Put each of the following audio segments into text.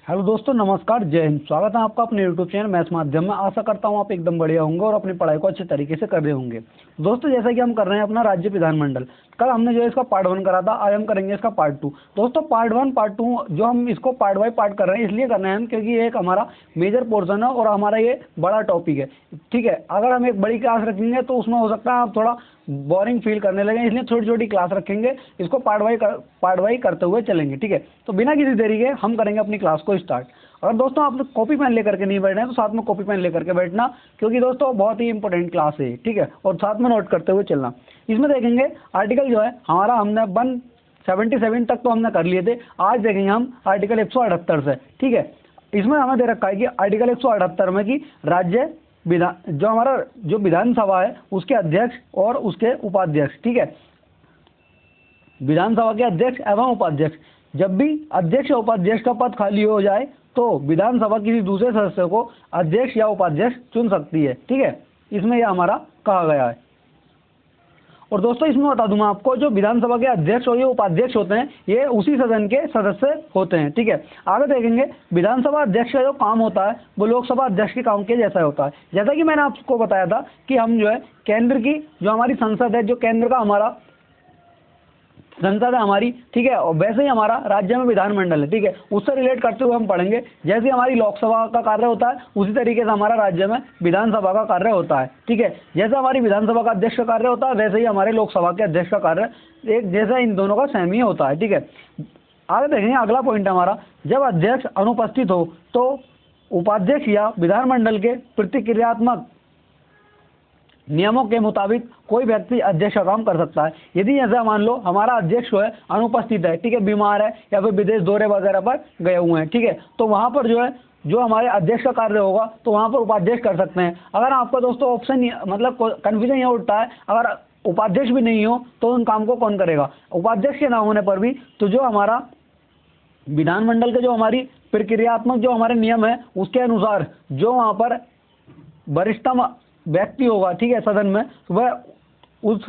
Hello दोस्तों, नमस्कार, जय हिंद। स्वागत है आपका अपने यूट्यूब चैनल मैथ्स माध्यम में। आशा करता हूँ आप एकदम बढ़िया होंगे और अपनी पढ़ाई को अच्छे तरीके से कर रहे होंगे। दोस्तों, जैसा कि हम कर रहे हैं अपना राज्य विधानमंडल, कल हमने जो है इसका पार्ट 1 करा था, आज हम करेंगे इसका पार्ट 2। दोस्तों, पार्ट 1 पार्ट 2 जो हम इसको पार्ट बाय पार्ट कर रहे हैं इसलिए कर रहे हैं हम, क्योंकि ये एक हमारा मेजर पोर्सन है और हमारा ये बड़ा टॉपिक है। ठीक है, अगर हम एक बड़ी क्लास रखेंगे तो उसमें हो सकता है आप थोड़ा बोरिंग फील करने लगे, इसलिए छोटी छोटी क्लास रखेंगे, इसको पार्ट वाई करते हुए चलेंगे। ठीक है, तो बिना किसी देरी के हम करेंगे अपनी क्लास को स्टार्ट। अगर दोस्तों आप लोग कॉपी पेन लेकर के नहीं बैठे हैं तो साथ में कॉपी पेन लेकर के बैठना, क्योंकि दोस्तों बहुत ही इंपॉर्टेंट क्लास है। ठीक है, और साथ में नोट करते हुए चलना। इसमें देखेंगे आर्टिकल जो है हमारा, हमने 177 तक तो हमने कर लिए थे। आज देखेंगे हम आर्टिकल 178 से। ठीक है, इसमें हमें दे रखा है कि आर्टिकल 178 में कि राज्य विधान जो हमारा जो विधानसभा है उसके अध्यक्ष और उसके उपाध्यक्ष। ठीक है, विधानसभा के अध्यक्ष एवं उपाध्यक्ष, जब भी अध्यक्ष या उपाध्यक्ष का पद खाली हो जाए तो विधानसभा किसी दूसरे सदस्य को अध्यक्ष या उपाध्यक्ष चुन सकती है। ठीक है, इसमें यह हमारा कहा गया है। और दोस्तों इसमें बता दूं मैं आपको, जो विधानसभा के अध्यक्ष और ये उपाध्यक्ष होते हैं ये उसी सदन के सदस्य होते हैं। ठीक है, आगे देखेंगे विधानसभा अध्यक्ष का जो काम होता है वो लोकसभा अध्यक्ष के काम के जैसा होता है। जैसा कि मैंने आपको बताया था कि हम जो है केंद्र की जो हमारी संसद है, जो केंद्र का हमारा संसद है हमारी, ठीक है, और वैसे ही हमारा राज्य में विधानमंडल है। ठीक है, उससे रिलेट करते हुए हम पढ़ेंगे, जैसे हमारी लोकसभा का कार्य होता है उसी तरीके से हमारा राज्य में विधानसभा का कार्य होता है। ठीक है, जैसे हमारी विधानसभा का अध्यक्ष का कार्य होता है वैसे ही हमारे लोकसभा के अध्यक्ष का कार्य एक जैसा इन दोनों का सेम ही होता है। ठीक है, आगे देखेंगे अगला पॉइंट हमारा, जब अध्यक्ष अनुपस्थित हो तो उपाध्यक्ष या विधानमंडल के प्रतिक्रियात्मक नियमों के मुताबिक कोई व्यक्ति अध्यक्ष का काम कर सकता है। यदि ऐसा मान लो हमारा अध्यक्ष जो है अनुपस्थित है, ठीक है, बीमार है या फिर विदेश दौरे वगैरह पर गए हुए हैं, ठीक है, तो वहां पर जो है जो हमारे अध्यक्ष का कार्य होगा तो वहां पर उपाध्यक्ष कर सकते हैं। अगर आपका दोस्तों ऑप्शन मतलब कन्फ्यूजन ये उठता है, अगर उपाध्यक्ष भी नहीं हो तो उन काम को कौन करेगा, उपाध्यक्ष के ना होने पर भी, तो जो हमारा विधानमंडल के जो हमारी प्रक्रियात्मक जो हमारे नियम है उसके अनुसार जो वहां पर वरिष्ठतम व्यक्ति होगा, ठीक है, सदन में, वह उस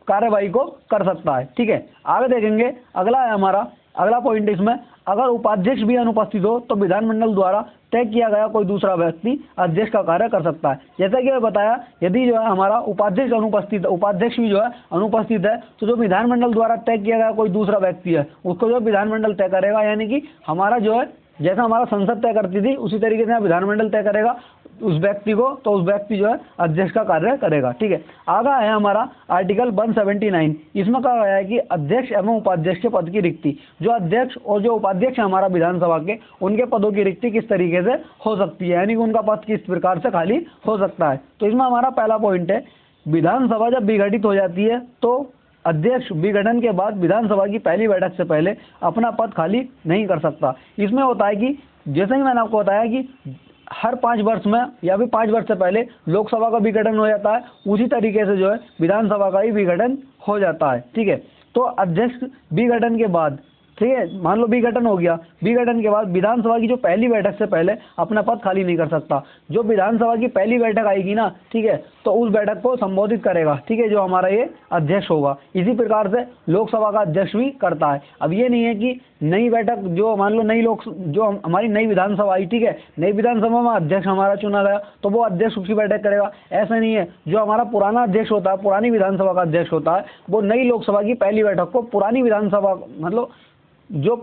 कार्यवाही को कर सकता है। ठीक है, आगे देखेंगे अगला है हमारा अगला पॉइंट, इसमें अगर उपाध्यक्ष भी अनुपस्थित हो तो विधानमंडल द्वारा तय किया गया कोई दूसरा व्यक्ति अध्यक्ष का कार्य कर सकता है। जैसा कि मैं बताया, यदि जो है हमारा उपाध्यक्ष भी जो है अनुपस्थित है तो जो विधानमंडल द्वारा तय किया गया कोई दूसरा व्यक्ति है उसको जो विधानमंडल तय करेगा, यानी कि हमारा जो है जैसा हमारा संसद तय करती थी उसी तरीके से विधानमंडल तय करेगा उस व्यक्ति को, तो उस व्यक्ति जो है अध्यक्ष का कार्य करेगा। ठीक है, आगा है हमारा आर्टिकल 179। इसमें कहा गया है कि अध्यक्ष एवं उपाध्यक्ष के पद की रिक्ति, जो अध्यक्ष और जो उपाध्यक्ष है हमारा विधानसभा के, उनके पदों की रिक्ति किस तरीके से हो सकती है, यानी कि उनका पद किस प्रकार से खाली हो सकता है। तो इसमें हमारा पहला पॉइंट है, विधानसभा जब विघटित हो जाती है तो अध्यक्ष विघटन के बाद विधानसभा की पहली बैठक से पहले अपना पद खाली नहीं कर सकता। इसमें होता है कि जैसे ही मैंने आपको बताया कि हर 5 वर्ष में या फिर 5 वर्ष से पहले लोकसभा का विघटन हो जाता है, उसी तरीके से जो है विधानसभा का ही विघटन हो जाता है। ठीक है, तो अध्यक्ष विघटन के बाद, ठीक है, मान लो विघटन हो गया, विघटन के बाद विधानसभा की जो पहली बैठक से पहले अपना पद खाली नहीं कर सकता। जो विधानसभा की पहली बैठक आएगी ना, ठीक है, तो उस बैठक को संबोधित करेगा, ठीक है, जो हमारा ये अध्यक्ष होगा। इसी प्रकार से लोकसभा का अध्यक्ष भी करता है। अब ये नहीं है कि नई बैठक जो मान लो जो हमारी नई विधानसभा आई, ठीक है, नई विधानसभा में अध्यक्ष हमारा चुना गया तो वो अध्यक्ष उसकी बैठक करेगा, ऐसा नहीं है। जो हमारा पुराना अध्यक्ष होता है, पुरानी विधानसभा का अध्यक्ष होता है, वो नई लोकसभा की पहली बैठक को पुरानी विधानसभा मतलब जो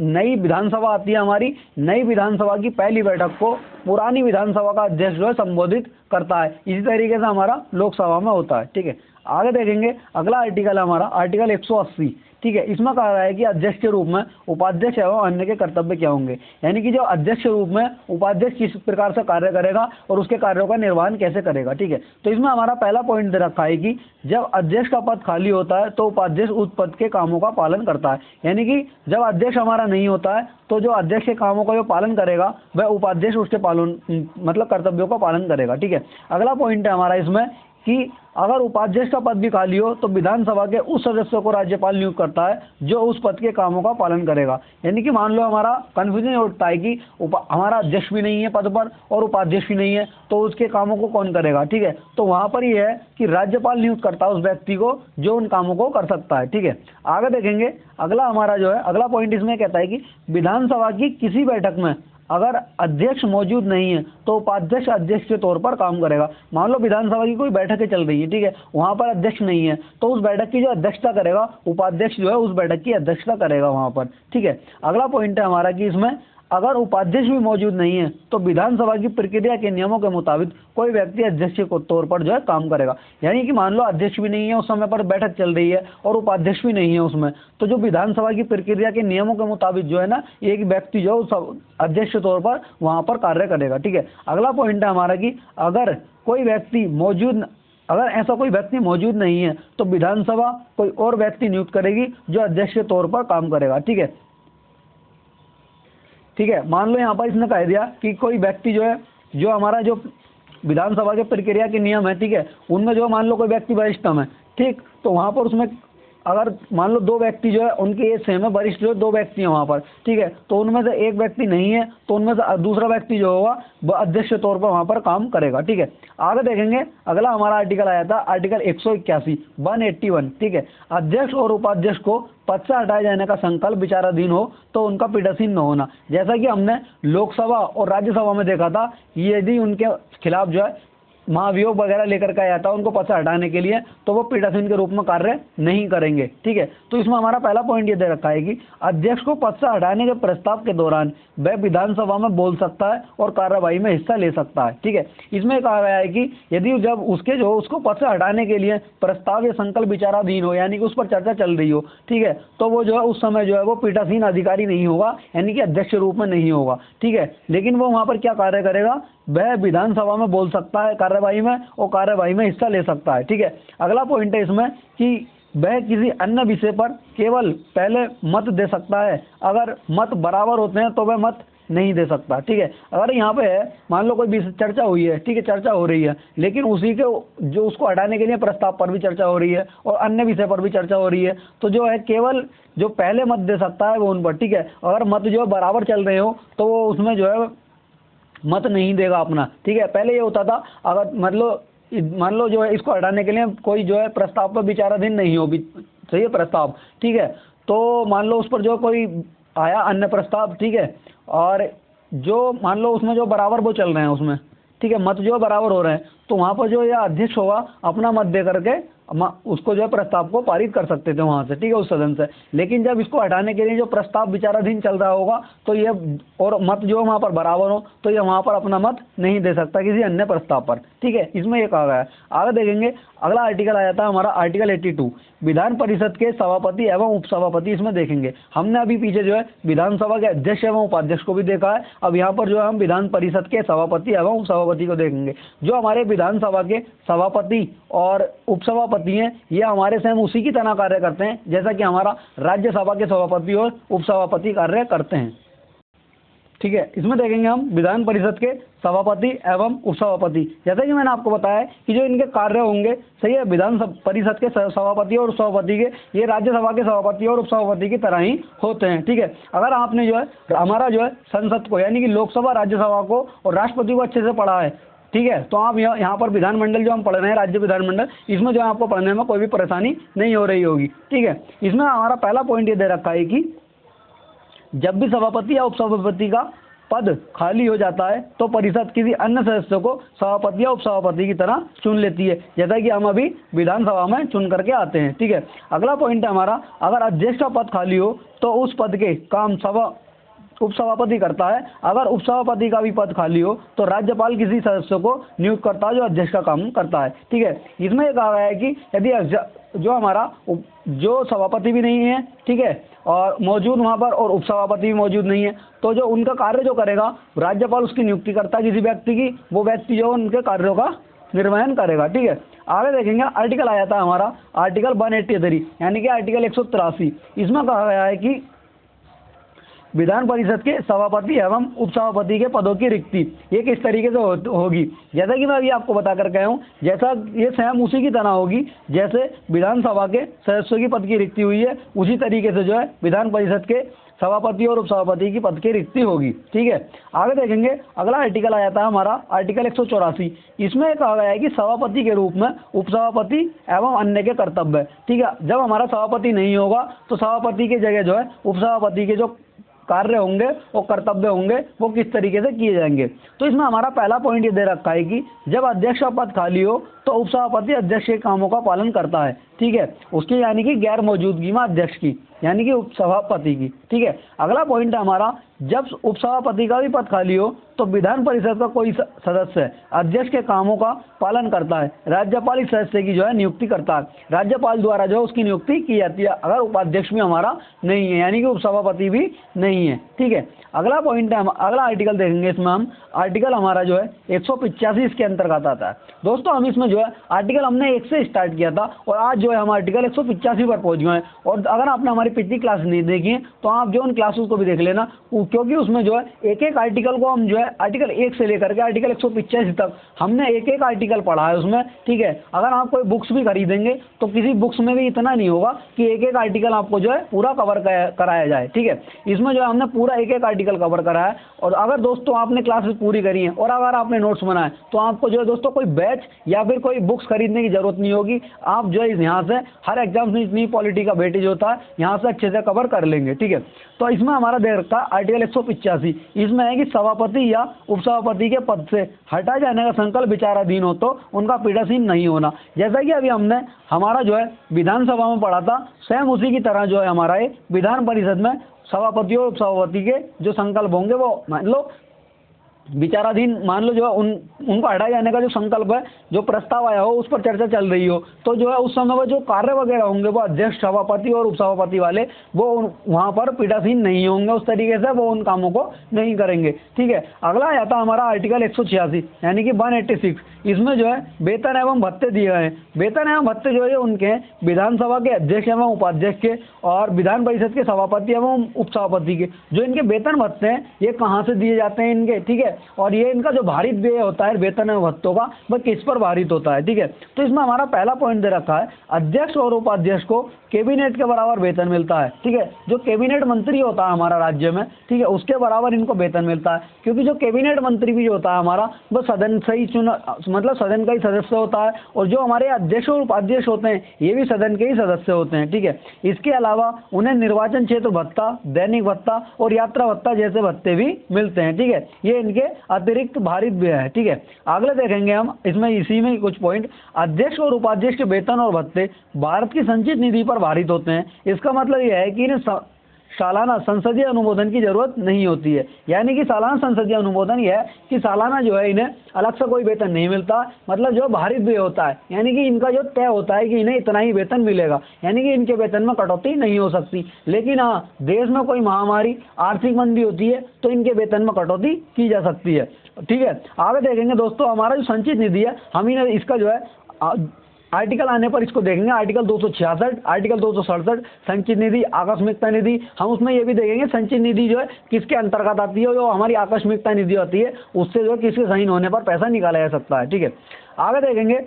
नई विधानसभा आती है हमारी, नई विधानसभा की पहली बैठक को पुरानी विधानसभा का अध्यक्ष जो है संबोधित करता है। इसी तरीके से हमारा लोकसभा में होता है। ठीक है, आगे देखेंगे अगला आर्टिकल है हमारा आर्टिकल 180। ठीक है, इसमें कहा गया है कि अध्यक्ष के रूप में उपाध्यक्ष एवं अन्य के कर्तव्य क्या होंगे, यानी कि जो अध्यक्ष के रूप में उपाध्यक्ष किस प्रकार से कार्य करेगा और उसके कार्यों का निर्वहन कैसे करेगा। ठीक है, तो इसमें हमारा पहला पॉइंट दे रखा है कि जब अध्यक्ष का पद खाली होता है तो उपाध्यक्ष उस पद के कामों का पालन करता है, यानी कि जब अध्यक्ष हमारा नहीं होता है तो जो अध्यक्ष के कामों का जो पालन करेगा वह उपाध्यक्ष उसके पालन मतलब कर्तव्यों का पालन करेगा। ठीक है, अगला पॉइंट है हमारा इसमें कि अगर उपाध्यक्ष का पद भी खाली हो तो विधानसभा के उस सदस्य को राज्यपाल नियुक्त करता है जो उस पद के कामों का पालन करेगा। यानी कि मान लो हमारा कन्फ्यूजन उठता है कि हमारा अध्यक्ष भी नहीं है पद पर और उपाध्यक्ष भी नहीं है, तो उसके कामों को कौन करेगा, ठीक है। तो वहाँ पर यह है कि राज्यपाल नियुक्त करता है उस व्यक्ति को जो उन कामों को कर सकता है, ठीक है। आगे देखेंगे, अगला हमारा जो है अगला पॉइंट इसमें कहता है कि विधानसभा की किसी बैठक में अगर अध्यक्ष मौजूद नहीं है तो उपाध्यक्ष अध्यक्ष के तौर पर काम करेगा। मान लो विधानसभा की कोई बैठकें चल रही है, ठीक है, वहाँ पर अध्यक्ष नहीं है तो उस बैठक की जो अध्यक्षता करेगा उपाध्यक्ष जो है उस बैठक की अध्यक्षता करेगा वहाँ पर, ठीक है। अगला पॉइंट है हमारा कि इसमें अगर उपाध्यक्ष भी मौजूद नहीं है तो विधानसभा की प्रक्रिया के नियमों के मुताबिक कोई व्यक्ति अध्यक्ष के तौर पर जो है काम करेगा। यानी कि मान लो अध्यक्ष भी नहीं है उस समय पर बैठक चल रही है और उपाध्यक्ष भी नहीं है उसमें, तो जो विधानसभा की प्रक्रिया के नियमों के मुताबिक जो है ना एक व्यक्ति जो उस अध्यक्ष के तौर पर वहाँ पर कार्य करेगा, ठीक है। अगला पॉइंट है हमारा कि अगर ऐसा कोई व्यक्ति मौजूद नहीं है तो विधानसभा कोई और व्यक्ति नियुक्त करेगी जो अध्यक्ष के तौर पर काम करेगा, ठीक है। ठीक है, मान लो यहाँ पर इसने कह दिया कि कोई व्यक्ति जो है जो हमारा जो विधानसभा के प्रक्रिया के नियम है, ठीक है, उनमें जो मान लो कोई व्यक्ति वरिष्ठतम है, ठीक, तो वहाँ पर उसमें अगर मान लो दो व्यक्ति जो है उनकी एज सेम है, वरिष्ठ जो दो व्यक्ति हैं वहाँ पर, ठीक है, तो उनमें से एक व्यक्ति नहीं है तो उनमें से दूसरा व्यक्ति जो होगा वह अध्यक्ष के तौर पर वहाँ पर काम करेगा, ठीक है। आगे देखेंगे, अगला हमारा आर्टिकल आया था आर्टिकल 181, ठीक है। अध्यक्ष और उपाध्यक्ष को पद से हटाए जाने का संकल्प विचाराधीन हो तो उनका पीठासीन न होना। जैसा कि हमने लोकसभा और राज्यसभा में देखा था, यदि उनके खिलाफ जो है महाभियोग वगैरह लेकर के आया था उनको पद से हटाने के लिए, तो वो पीठासीन के रूप में कार्य नहीं करेंगे, ठीक है। तो इसमें हमारा पहला पॉइंट ये दे रखा है कि अध्यक्ष को पद से हटाने के प्रस्ताव के दौरान वह विधानसभा में बोल सकता है और कार्यवाही में हिस्सा ले सकता है, ठीक है। इसमें कहा गया है कि यदि जब उसको पद से हटाने के लिए प्रस्ताव या संकल्प विचाराधीन हो, यानी कि उस पर चर्चा चल रही हो, ठीक है, तो वो जो है उस समय जो है वो पीठासीन अधिकारी नहीं होगा, यानी कि अध्यक्ष के रूप में नहीं होगा, ठीक है। लेकिन वो वहाँ पर क्या कार्य करेगा, वह विधानसभा में बोल सकता है कार्यवाही में और कार्यवाही में हिस्सा ले सकता है, ठीक है। अगला पॉइंट है इसमें कि वह किसी अन्य विषय पर केवल पहले मत दे सकता है, अगर मत बराबर होते हैं तो वह मत नहीं दे सकता, ठीक है। अगर यहाँ पे है मान लो कोई चर्चा हुई है, ठीक है, चर्चा हो रही है, लेकिन उसी के जो उसको हटाने के लिए प्रस्ताव पर भी चर्चा हो रही है और अन्य विषय पर भी चर्चा हो रही है, तो जो है केवल जो पहले मत दे सकता है वो उन पर, ठीक है। अगर मत जो बराबर चल रहे हो तो वो उसमें जो है मत नहीं देगा अपना, ठीक है। पहले ये होता था अगर मान लो जो है इसको हटाने के लिए कोई जो है प्रस्ताव पर विचाराधीन नहीं हो, सही है प्रस्ताव, ठीक है, तो मान लो उस पर जो कोई आया अन्य प्रस्ताव, ठीक है, और जो मान लो उसमें जो बराबर वो चल रहे हैं उसमें, ठीक है, मत जो बराबर हो रहे हैं, तो वहाँ पर जो यह अध्यक्ष होगा अपना मत दे करके उसको जो है प्रस्ताव को पारित कर सकते थे वहाँ से, ठीक है, उस सदन से। लेकिन जब इसको हटाने के लिए जो प्रस्ताव विचाराधीन चल रहा होगा तो ये और मत जो वहाँ पर बराबर हो तो ये वहाँ पर अपना मत नहीं दे सकता किसी अन्य प्रस्ताव पर, ठीक है, इसमें ये कहा गया है। आगे देखेंगे, अगला आर्टिकल आया था हमारा आर्टिकल 82, विधान परिषद के सभापति एवं उपसभापति। इसमें देखेंगे हमने अभी पीछे जो है विधानसभा के अध्यक्ष एवं उपाध्यक्ष को भी देखा है, अब यहाँ पर जो है हम विधान परिषद के सभापति एवं उपसभापति को देखेंगे। जो हमारे विधानसभा के सभापति और उपसभापति हैं ये हमारे सेम उसी की तरह कार्य करते हैं जैसा कि हमारा राज्यसभा के सभापति और उपसभापति कार्य करते हैं, ठीक है। इसमें देखेंगे हम विधान परिषद के सभापति एवं उपसभापति, जैसा कि मैंने आपको बताया कि जो इनके कार्य होंगे, सही है, विधान परिषद के सभापति और उपसभापति के ये राज्यसभा के सभापति और उपसभापति की तरह ही होते हैं, ठीक है। अगर आपने जो है हमारा जो है संसद को यानी कि लोकसभा राज्यसभा को और राष्ट्रपति को अच्छे से पढ़ा है, ठीक है, तो आप यहाँ पर विधानमंडल जो हम पढ़ रहे हैं राज्य विधानमंडल, इसमें जो है आपको पढ़ने में कोई भी परेशानी नहीं हो रही होगी, ठीक है। इसमें हमारा पहला पॉइंट ये दे रखा है कि जब भी सभापति या उपसभापति का पद खाली हो जाता है तो परिषद किसी अन्य सदस्य को सभापति या उपसभापति की तरह चुन लेती है, जैसा कि हम अभी विधानसभा में चुन करके आते हैं, ठीक है। अगला पॉइंट है हमारा, अगर अध्यक्ष का पद खाली हो तो उस पद के काम उपसभापति करता है। अगर उपसभापति का भी पद खाली हो तो राज्यपाल किसी सदस्य को नियुक्त करता है जो अध्यक्ष का काम करता है, ठीक है। इसमें यह कहा गया है कि यदि जो हमारा जो सभापति भी नहीं है, ठीक है, और मौजूद वहाँ पर और उपसभापति भी मौजूद नहीं है, तो जो उनका कार्य जो करेगा राज्यपाल उसकी नियुक्ति करता है किसी व्यक्ति की, वो व्यक्ति जो उनके कार्यों का निर्वहन करेगा, ठीक है। आगे देखेंगे, आर्टिकल आया था हमारा आर्टिकल 183 यानी कि आर्टिकल 183। इसमें कहा गया है कि विधान परिषद के सभापति एवं उपसभापति के पदों की रिक्ति ये किस तरीके से होगी। जैसा कि मैं अभी आपको बता कर गया हूँ, जैसा ये सेम उसी की तरह होगी जैसे विधानसभा के सदस्यों की पद की रिक्ति हुई है, उसी तरीके से जो है विधान परिषद के सभापति और उपसभापति की पद की रिक्ति होगी। ठीक है, आगे देखेंगे। अगला आर्टिकल आ जाता है हमारा आर्टिकल 184। इसमें कहा गया है कि सभापति के रूप में उपसभापति एवं अन्य के कर्तव्य। ठीक है, जब हमारा सभापति नहीं होगा तो सभापति की जगह जो है उपसभापति के जो कार्य होंगे वो कर्तव्य होंगे वो किस तरीके से किए जाएंगे। तो इसमें हमारा पहला पॉइंट ये दे रखा है कि जब अध्यक्ष का पद खाली हो तो उपसभापति अध्यक्ष के कामों का पालन करता है। ठीक है, उसकी यानी कि गैर मौजूदगी में अध्यक्ष की यानी कि उपसभापति की। ठीक है, अगला पॉइंट है हमारा, जब उपसभापति का भी पद खाली हो तो विधान परिषद का कोई सदस्य अध्यक्ष के कामों का पालन करता है। राज्यपाल इस सदस्य की जो है नियुक्ति करता है, राज्यपाल द्वारा जो है उसकी नियुक्ति की जाती है अगर उपाध्यक्ष भी हमारा नहीं है यानी कि उपसभापति भी नहीं है। ठीक है, अगला पॉइंट है, अगला आर्टिकल देखेंगे। इसमें हम आर्टिकल हमारा जो है 185 इसके अंतर्गत आता है। दोस्तों हम इसमें जो है आर्टिकल हमने 1 से स्टार्ट किया था और आज जो है हम आर्टिकल 185 पर पहुंच गए हैं। और अगर आपने हमारी पिछली क्लास नहीं देखी है तो आप जो उन क्लासेस को भी देख लेना, क्योंकि उसमें जो है एक एक आर्टिकल को हम जो है आर्टिकल 1 से लेकर के आर्टिकल 185 तक हमने एक एक आर्टिकल पढ़ा है उसमें। ठीक है, अगर आप कोई बुक्स भी खरीदेंगे तो किसी बुक्स में भी इतना नहीं होगा कि एक एक आर्टिकल आपको जो है पूरा कवर कराया जाए। ठीक है, इसमें जो है हमने पूरा एक एक आर्टिकल कवर करा है। और अगर दोस्तों आपने क्लासेस पूरी करी है और अगर आपने नोट्स बनाए तो आपको जो है दोस्तों कोई बैच या फिर कोई बुक्स खरीदने की जरूरत नहीं होगी। आप जो है यहाँ से हर एग्जाम में इतनी पॉलिटी का वेटेज होता है यहाँ से अच्छे से कवर कर लेंगे। ठीक है, तो इसमें हमारा दे रखा है आर्टिकल 185। इसमें है कि सभापति या उपसभापति के पद से हटा जाने का संकल्प विचाराधीन हो तो उनका पीठासीन नहीं होना। जैसा कि अभी हमने हमारा जो है विधानसभा में पढ़ा था, सेम उसी की तरह जो है हमारा ये विधान परिषद में सभापति और उपसभापति के जो संकल्प होंगे वो मान लो विचाराधीन, मान लो जो उनको हटाए जाने का जो संकल्प है, जो प्रस्ताव आया हो उस पर चर्चा चल रही हो तो जो है उस समय जो कार्य वगैरह होंगे वो अध्यक्ष, सभापति और उपसभापति वाले वो वहाँ पर पीठासीन नहीं होंगे, उस तरीके से वो उन कामों को नहीं करेंगे। ठीक है, अगला आता है हमारा आर्टिकल 186 यानी कि 186। इसमें जो है वेतन एवं भत्ते दिए गए हैं। वेतन एवं भत्ते जो है उनके विधानसभा के अध्यक्ष एवं उपाध्यक्ष के और विधान परिषद के सभापति एवं उपसभापति के जो इनके वेतन भत्ते हैं ये कहाँ से दिए जाते हैं इनके। ठीक है, और ये इनका जो भारित व्यय होता है वेतन एवं भत्तों का वह किस पर भारित होता है। ठीक है, तो इसमें हमारा पहला पॉइंट दे रखा है, अध्यक्ष और उपाध्यक्ष को कैबिनेट के बराबर वेतन मिलता है। ठीक है, जो कैबिनेट मंत्री होता है हमारा राज्य में, ठीक है, उसके बराबर इनको वेतन मिलता है। क्योंकि जो कैबिनेट मंत्री भी होता है हमारा वो सदन से ही मतलब सदन का ही सदस्य होता है और जो हमारे अध्यक्ष और उपाध्यक्ष होते हैं ये भी सदन के ही सदस्य होते हैं। ठीक है, इसके अलावा उन्हें निर्वाचन क्षेत्र भत्ता, दैनिक भत्ता और यात्रा भत्ता जैसे भत्ते भी मिलते हैं। ठीक है, ये इनके अतिरिक्त भारित व्यय है। ठीक है, अगले देखेंगे हम इसमें इसी में कुछ पॉइंट, अध्यक्ष और उपाध्यक्ष के वेतन और भत्ते भारत की संचित निधि पर भारित होते हैं। इसका मतलब यह है कि इन्हें सालाना संसदीय अनुमोदन की जरूरत नहीं होती है। यानी कि सालाना संसदीय अनुमोदन यह है कि सालाना जो है इन्हें अलग से कोई वेतन नहीं मिलता, मतलब जो भारित व्यय होता है यानी कि इनका जो तय होता है कि इन्हें इतना ही वेतन मिलेगा, यानी कि इनके वेतन में कटौती नहीं हो सकती। लेकिन हाँ, देश में कोई महामारी, आर्थिक मंदी होती है तो इनके वेतन में कटौती की जा सकती है। ठीक है, आगे देखेंगे दोस्तों हमारा जो संचित निधि है हम इन्हें इसका जो है आर्टिकल आने पर इसको देखेंगे। आर्टिकल 266, आर्टिकल 267 संचित निधि, आकस्मिकता निधि, हम उसमें ये भी देखेंगे संचित निधि जो है किसके अंतर्गत आती है। जो हमारी आकस्मिकता निधि होती है उससे जो है किसके साइन होने पर पैसा निकाला जा सकता है। ठीक है, आगे देखेंगे।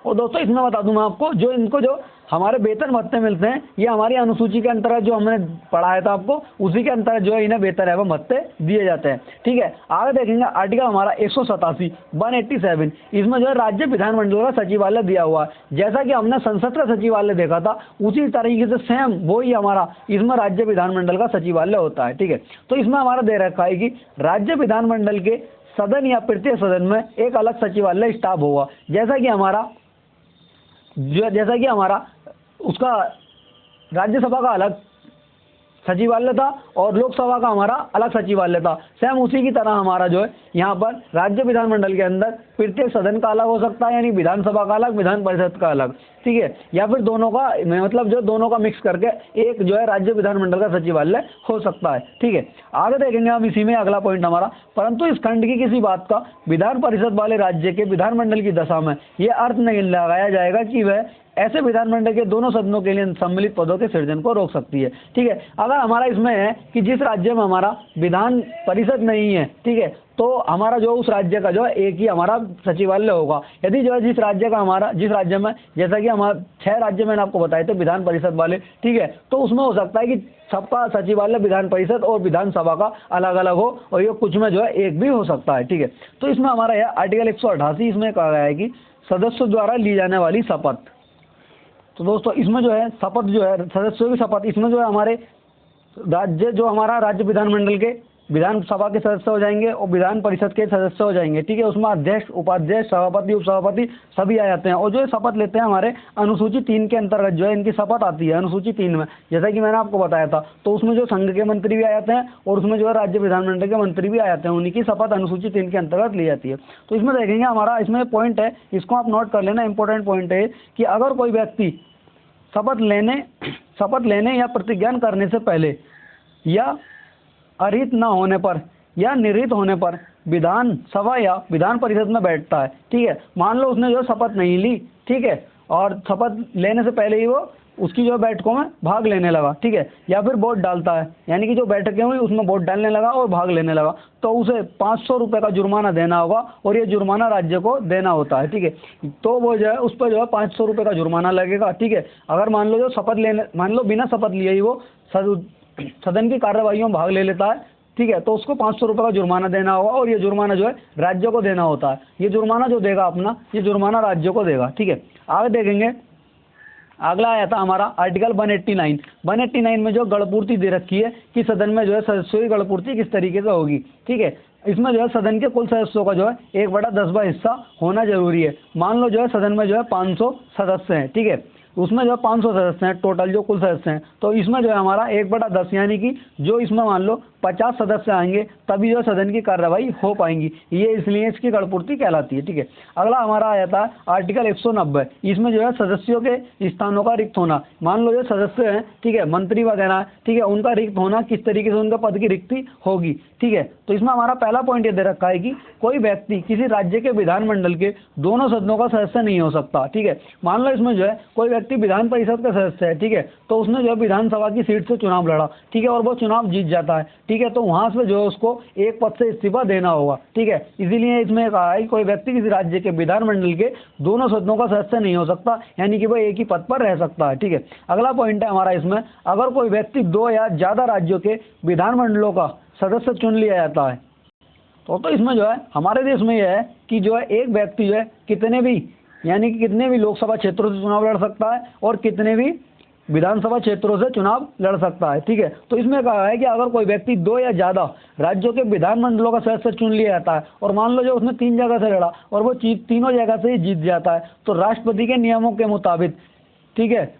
और दोस्तों इसमें बता दूं मैं आपको, जो इनको जो हमारे वेतन भत्ते मिलते हैं ये हमारी अनुसूची के अंतर्गत जो हमने पढ़ाया था आपको उसी के अंतर्गत जो है इन्हें वेतन एवं भत्ते दिए जाते हैं। ठीक है, आगे देखेंगे आर्टिकल हमारा 187 187। इसमें जो है राज्य विधानमंडल का सचिवालय दिया हुआ है। जैसा कि हमने संसद का सचिवालय देखा था उसी तरीके से सेम वही हमारा इसमें राज्य विधानमंडल का सचिवालय होता है। ठीक है, तो इसमें हमारा दे रखा है कि राज्य विधानमंडल के सदन या प्रत्येक सदन में एक अलग सचिवालय स्टाफ होगा। जैसा कि हमारा उसका राज्यसभा का अलग सचिवालय था और लोकसभा का हमारा अलग सचिवालय था, सेम उसी की तरह हमारा जो है यहाँ पर राज्य विधानमंडल के अंदर प्रत्येक सदन का अलग हो सकता है, यानी विधानसभा का अलग, विधान परिषद का अलग। ठीक है, या फिर दोनों का मतलब जो दोनों का मिक्स करके एक जो है राज्य विधानमंडल का सचिवालय हो सकता है। ठीक है, आगे देखेंगे हम इसी में अगला पॉइंट हमारा, परंतु इस खंड की किसी बात का विधान परिषद वाले राज्य के विधानमंडल की दशा में यह अर्थ नहीं लगाया जाएगा कि वह ऐसे विधानमंडल के दोनों सदनों के लिए सम्मिलित पदों के सृजन को रोक सकती है। ठीक है, अगर हमारा इसमें है कि जिस राज्य में हमारा विधान परिषद नहीं है, ठीक है, तो हमारा जो उस राज्य का जो है एक ही हमारा सचिवालय होगा। यदि जो है जिस राज्य में जैसा कि हमारा 6 राज्य मैंने आपको बताए थे विधान परिषद वाले, ठीक है, तो उसमें हो सकता है कि सबका सचिवालय विधान परिषद और विधानसभा का अलग अलग हो, और ये कुछ में जो है एक भी हो सकता है। ठीक है, तो इसमें हमारा यह आर्टिकल 188 इसमें कहा गया है कि सदस्यों द्वारा ली जाने वाली शपथ। तो दोस्तों इसमें जो है शपथ जो है सदस्यों की शपथ, इसमें जो है हमारे हमारा राज्य विधानमंडल के विधानसभा के सदस्य हो जाएंगे और विधान परिषद के सदस्य हो जाएंगे। ठीक है, उसमें अध्यक्ष, उपाध्यक्ष, सभापति, उपसभापति सभी आ जाते हैं, और जो शपथ लेते हैं हमारे अनुसूची 3 के अंतर्गत जो है इनकी शपथ आती है। अनुसूची 3 में जैसा कि मैंने आपको बताया था, तो उसमें जो संघ के मंत्री भी आ जाते हैं और उसमें जो है राज्य विधानमंडल के मंत्री भी आ जाते हैं, उन्हीं की शपथ अनुसूची 3 के अंतर्गत ली जाती है। तो इसमें देखेंगे हमारा इसमें पॉइंट है, इसको आप नोट कर लेना, इंपॉर्टेंट पॉइंट है कि अगर कोई व्यक्ति शपथ लेने या प्रतिज्ञा करने से पहले या अरहित न होने पर या निर्हित होने पर विधानसभा या विधान परिषद में बैठता है। ठीक है, मान लो उसने जो शपथ नहीं ली, ठीक है, और शपथ लेने से पहले ही वो उसकी जो बैठकों में भाग लेने लगा, ठीक है, या फिर वोट डालता है, यानी कि जो बैठकें हुई उसमें वोट डालने लगा और भाग लेने लगा, तो उसे 500 रुपये का जुर्माना देना होगा, और ये जुर्माना राज्य को देना होता है। ठीक है, तो वो जो है उस पर जो है 500 रुपये का जुर्माना लगेगा। ठीक है, अगर मान लो मान लो बिना शपथ लिए ही वो सदन की कार्यवाहियों में भाग ले लेता है, ठीक है, तो उसको 500 रुपये का जुर्माना देना होगा, और ये जुर्माना जो है राज्य को देना होता है। ये जुर्माना जो देगा अपना, ये जुर्माना राज्य को देगा। ठीक है, आगे देखेंगे, अगला आया था हमारा आर्टिकल 189 में जो गणपूर्ति दे रखी है कि सदन में जो है सदस्यों की गणपूर्ति किस तरीके से होगी। ठीक है, इसमें जो है सदन के कुल सदस्यों का जो है 1/10 हिस्सा होना जरूरी है। मान लो जो है सदन में जो है 500 सदस्य हैं, ठीक है, उसमें जो है 500 सदस्य हैं टोटल, जो कुल सदस्य हैं, तो इसमें जो है हमारा 1/10 यानी कि जो इसमें मान लो 50 सदस्य आएंगे तभी जो सदन की कार्रवाई हो पाएंगी, ये इसलिए इसकी गणपूर्ति कहलाती है। ठीक है, अगला हमारा आया था आर्टिकल 190, इसमें जो है सदस्यों के स्थानों का रिक्त होना। मान लो जो सदस्य हैं, ठीक है, मंत्री वगैरह, ठीक है, उनका रिक्त होना, किस तरीके से उनका पद की रिक्ति होगी। ठीक है, तो इसमें हमारा पहला पॉइंट ये दे रखा है कि कोई व्यक्ति किसी राज्य के विधानमंडल के दोनों सदनों का सदस्य नहीं हो सकता। ठीक है, मान लो इसमें जो है कोई व्यक्ति विधान परिषद का सदस्य है, ठीक है, तो उसने जो है विधानसभा की सीट से चुनाव लड़ा, ठीक है, और वो चुनाव जीत जाता है, ठीक है, तो वहां से जो है उसको एक पद से इस्तीफा देना होगा। ठीक है, इसीलिए इसमें कहा है कि कोई व्यक्ति किसी राज्य के विधानमंडल के दोनों सदनों का सदस्य नहीं हो सकता, यानी कि वो एक ही पद पर रह सकता है। ठीक है, अगला पॉइंट है हमारा इसमें, अगर कोई व्यक्ति 2 या ज्यादा राज्यों के विधानमंडलों का सदस्य चुन लिया जाता है, तो इसमें जो है हमारे देश में यह है कि जो है एक व्यक्ति जो है कितने भी लोकसभा क्षेत्रों से चुनाव लड़ सकता है और कितने भी विधानसभा क्षेत्रों से चुनाव लड़ सकता है। ठीक है, तो इसमें कहा है कि अगर कोई व्यक्ति 2 या ज्यादा राज्यों के विधानमंडलों का सदस्य चुन लिया जाता है और मान लो जो उसने 3 जगह से लड़ा और वो तीनों जगह से ही जीत जाता है, तो राष्ट्रपति के नियमों के मुताबिक, ठीक है,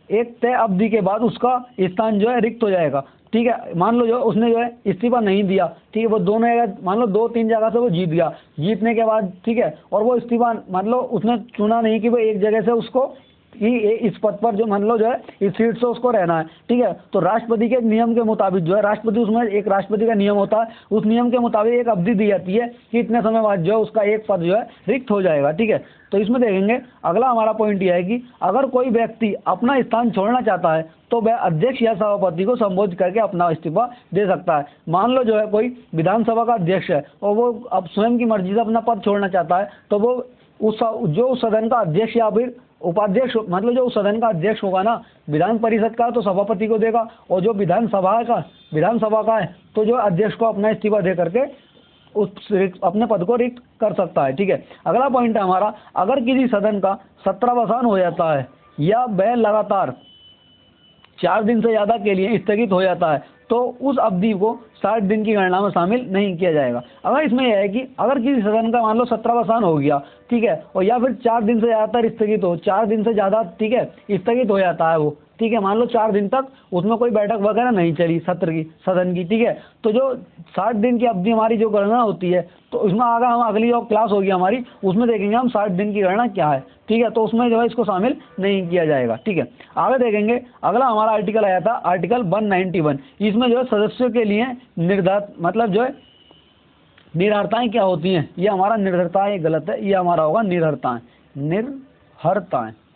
एक तय अवधि के बाद उसका स्थान जो है रिक्त हो जाएगा। ठीक है, मान लो जो उसने जो है इस्तीफा नहीं दिया, ठीक है, वो दोनों जगह मान लो 2-3 जगह से वो जीत गया, जीतने के बाद, ठीक है, और वो इस्तीफा मान लो उसने चुना नहीं कि वो एक जगह से उसको इस पद पर जो मान लो जो है इस सीट से उसको रहना है। ठीक है, तो राष्ट्रपति के नियम के मुताबिक जो है उसमें एक राष्ट्रपति का नियम होता है, उस नियम के मुताबिक एक अवधि दी जाती है कि इतने समय बाद जो है उसका एक पद जो है रिक्त हो जाएगा। ठीक है, तो इसमें देखेंगे अगला हमारा पॉइंट यह है कि अगर कोई व्यक्ति अपना स्थान छोड़ना चाहता है तो वह अध्यक्ष या सभापति को संबोधित करके अपना इस्तीफा दे सकता है। मान लो जो है कोई विधानसभा का अध्यक्ष है और वो अब स्वयं की मर्जी से अपना पद छोड़ना चाहता है, तो वो उस सदन का अध्यक्ष या फिर उपाध्यक्ष, मतलब जो उस सदन का अध्यक्ष होगा ना विधान परिषद का, तो सभापति को देगा, और जो विधानसभा का है तो जो अध्यक्ष को अपना इस्तीफा दे करके अपने पद को रिक्त कर सकता है। ठीक है, अगला पॉइंट है हमारा, अगर किसी सदन का सत्रावसान हो जाता है या वह लगातार 4 दिन से ज्यादा के लिए स्थगित हो जाता है, तो उस अवधि को 60 दिन की गणना में शामिल नहीं किया जाएगा। अगर इसमें यह है कि अगर किसी सदन का मान लो सत्रावसान हो गया, ठीक है, और या फिर 4 दिन से ज्यादातर स्थगित हो, 4 दिन से ज्यादा, ठीक है, स्थगित हो जाता है वो, ठीक है, मान लो 4 दिन तक उसमें कोई बैठक वगैरह नहीं चली सदन की, ठीक है, तो जो 60 दिन की अवधि हमारी जो गणना होती है, तो उसमें आगे हम अगली जो क्लास होगी हमारी उसमें देखेंगे हम 60 दिन की गणना क्या है। ठीक है, तो उसमें जो है इसको शामिल नहीं किया जाएगा। ठीक है, आगे देखेंगे अगला हमारा आर्टिकल आया था आर्टिकल 191, इसमें जो है सदस्यों के लिए निर्धारित, मतलब जो है निर्हरताएं क्या होती हैं, ये हमारा निर्धरताएं गलत है, ये हमारा होगा निर्हरताएं।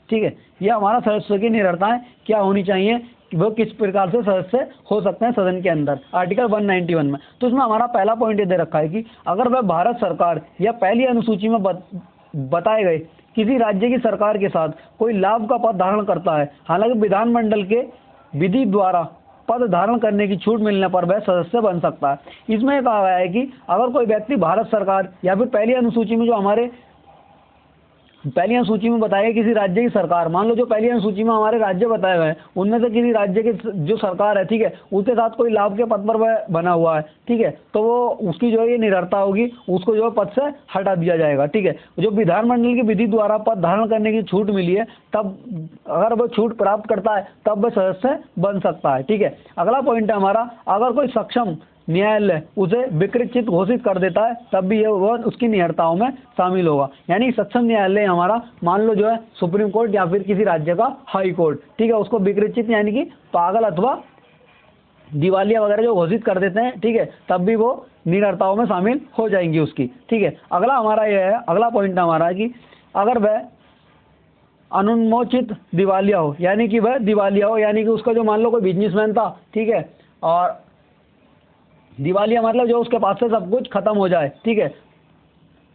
ठीक है। ये हमारा सदस्य की निरर्थाएं क्या होनी चाहिए, वो किस प्रकार से सदस्य हो सकते हैं सदन के अंदर, आर्टिकल 191 में। तो इसमें हमारा पहला पॉइंट ये दे रखा है कि अगर वह भारत सरकार या पहली अनुसूची में बताए गए किसी राज्य की सरकार के साथ कोई लाभ का पद धारण करता है, हालांकि विधानमंडल के विधि द्वारा पद धारण करने की छूट मिलने पर वह सदस्य बन सकता है। इसमें कहा गया है कि अगर कोई व्यक्ति भारत सरकार या फिर पहली अनुसूची में जो हमारे पहली अनुसूची में बताया किसी राज्य की सरकार, मान लो जो पहली अनुसूची में हमारे राज्य बताए हुए हैं उनमें से किसी राज्य के जो सरकार है, ठीक है, उसके साथ कोई लाभ के पद पर वह बना हुआ है, ठीक है, तो वो उसकी जो है ये निरर्थता होगी, उसको जो है पद से हटा दिया जाएगा। ठीक है, जो विधानमंडल की विधि द्वारा पद धारण करने की छूट मिली है, तब अगर वह छूट प्राप्त करता है तब वह सदस्य बन सकता है। ठीक है, अगला पॉइंट है हमारा, अगर कोई सक्षम न्यायालय उसे विकृत घोषित कर देता है तब भी वह उसकी निहरताओं में शामिल होगा। यानी सक्षम न्यायालय हमारा मान लो जो है सुप्रीम कोर्ट या फिर किसी राज्य का हाई कोर्ट, ठीक है, उसको विकृत यानी कि पागल अथवा दिवालिया वगैरह जो घोषित कर देते हैं, ठीक है, तब भी वो निहरताओं में शामिल हो जाएंगी उसकी। ठीक है, अगला हमारा यह है, अगला पॉइंट हमारा कि अगर वह अनुन्मोचित दिवालिया हो, यानी कि वह दिवालिया हो, यानी कि उसका जो मान लो कोई बिजनेसमैन था, ठीक है, और दिवालिया मतलब जो उसके पास से सब कुछ खत्म हो जाए, ठीक है,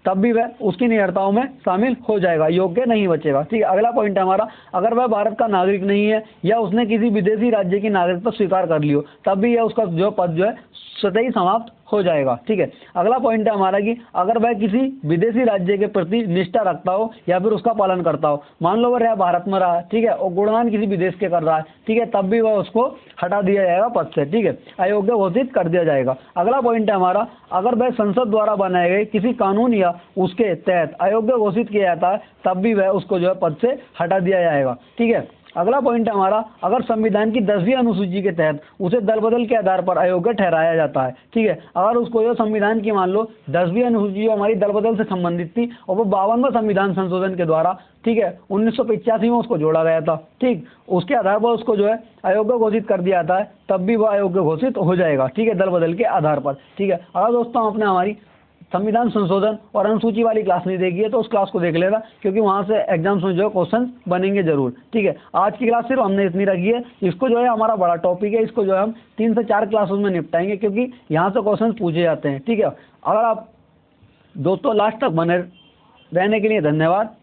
तब भी वह उसकी निहरताओं में शामिल हो जाएगा, योग्य नहीं बचेगा। ठीक है, अगला पॉइंट है हमारा, अगर वह भारत का नागरिक नहीं है या उसने किसी विदेशी राज्य की नागरिकता स्वीकार कर ली हो, तब भी यह उसका जो पद जो है स्वतः ही समाप्त हो जाएगा। ठीक है, अगला पॉइंट है हमारा कि अगर वह किसी विदेशी राज्य के प्रति निष्ठा रखता हो या फिर उसका पालन करता हो, मान लो वह रहा भारत में रहा, ठीक है, और गुणगान किसी विदेश के कर रहा है, ठीक है, तब भी वह उसको हटा दिया जाएगा पद से, ठीक है, अयोग्य घोषित कर दिया जाएगा। अगला पॉइंट है हमारा, अगर वह संसद द्वारा बनाए गए किसी कानून या उसके तहत अयोग्य घोषित किया जाता है, तब भी वह उसको जो है पद से हटा दिया जाएगा। ठीक है, अगला पॉइंट है हमारा, अगर संविधान की 10वीं अनुसूची के तहत उसे दल बदल के आधार पर अयोग्य ठहराया जाता है, ठीक है, अगर उसको जो संविधान की मान लो 10वीं अनुसूची जो हमारी दल बदल से संबंधित थी और वो 52वें संविधान संशोधन के द्वारा, ठीक है, 1985 में उसको जोड़ा गया था, ठीक, उसके आधार पर उसको जो है अयोग्य घोषित कर दिया जाता है, तब भी वह अयोग्य घोषित हो जाएगा। ठीक है, दल बदल के आधार पर। ठीक है, अगर दोस्तों आपने हमारी संविधान संशोधन और अनुसूची वाली क्लास नहीं देखी है तो उस क्लास को देख लेना, क्योंकि वहाँ से एग्जाम्स में जो है क्वेश्चन बनेंगे जरूर। ठीक है, आज की क्लास सिर्फ हमने इतनी रखी है, इसको जो है हमारा बड़ा टॉपिक है, इसको जो है हम 3 से 4 क्लासेस में निपटाएंगे, क्योंकि यहाँ से क्वेश्चन पूछे जाते हैं। ठीक है, अगर आप दोस्तों लास्ट तक बने रहने के लिए धन्यवाद।